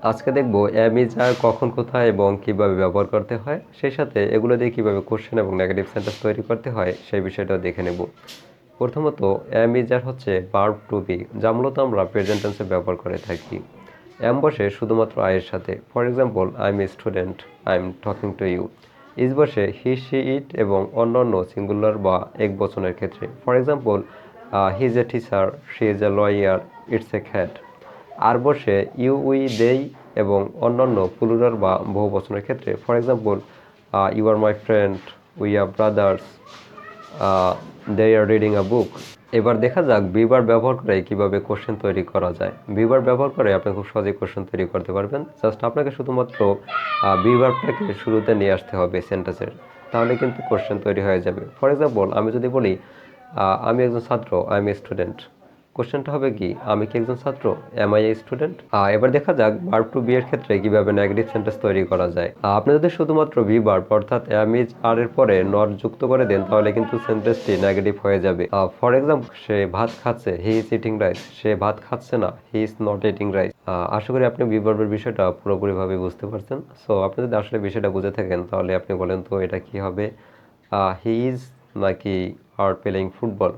আজকে দেখব am is are কখন কোথায় এবং কিভাবে ব্যবহার করতে হয়, সেই সাথে এগুলো দিয়ে কিভাবে কোশ্চেন এবং নেগেটিভ সেন্টেন্স তৈরি করতে হয় সেই বিষয়টাও দেখে নেব। প্রথমত am is are হচ্ছে ভার্ব টু বি, যা মূলত আমরা প্রেজেন্ট টেন্সে ব্যবহার করে থাকি। am বসে শুধুমাত্র I এর সাথে, for example I am a student, I am talking to you. Is বসে হি সি ইট এবং অন্যান্য সিঙ্গুলার বা একবচনের ক্ষেত্রে, for example he is a teacher, she is a lawyer, it's a cat. আর বসে ইউ উই দেই এবং অন্যান্য প্লুরাল বা বহুবচনের ক্ষেত্রে, for example you are my friend, we are brothers, they are reading a book. এবার দেখা যাক বিবার ব্যবহার করে কিভাবে কোশ্চেন তৈরি করা যায়। বিবার ব্যবহার করে আপনি খুব সহজেই কোশ্চেন তৈরি করতে পারবেন। জাস্ট আপনাকে শুধুমাত্র বিভার্বটাকে শুরুতে নিয়ে আসতে হবে সেন্টেন্সের, তাহলে কিন্তু কোশ্চেন তৈরি হয়ে যাবে। ফর এক্সাম্পল আমি যদি বলি আমি একজন ছাত্র, আই এম এ স্টুডেন্ট, কোশ্চেনটা হবে কি, আমি কি একজন ছাত্র, এম আই এ স্টুডেন্ট। এবার দেখা যাক ভার্ব টু বি এর ক্ষেত্রে কিভাবে নেগেটিভ সেন্টেন্স তৈরি করা যায়। আপনি যদি শুধুমাত্র বি ভার্ব অর্থাৎ এম ইজ আর এর পরে নট যুক্ত করে দেন, তাহলে কিন্তু সেন্টেন্সটি নেগেটিভ হয়ে যাবে। ফর এক্সাম্পল সে ভাত খাচ্ছে, হি ইজ ইটিং রাইস, সে ভাত খাচ্ছে না, he is not eating rice. আশা করি আপনি বি ভার্বের বিষয়টা পুরোপুরিভাবে বুঝতে পারছেন। সো আপনি যদি আসলে বিষয়টা বুঝে থাকেন, তাহলে আপনি বলেন তো এটা কি হবে, হি ইজ নাকি আর প্লেয়িং ফুটবল।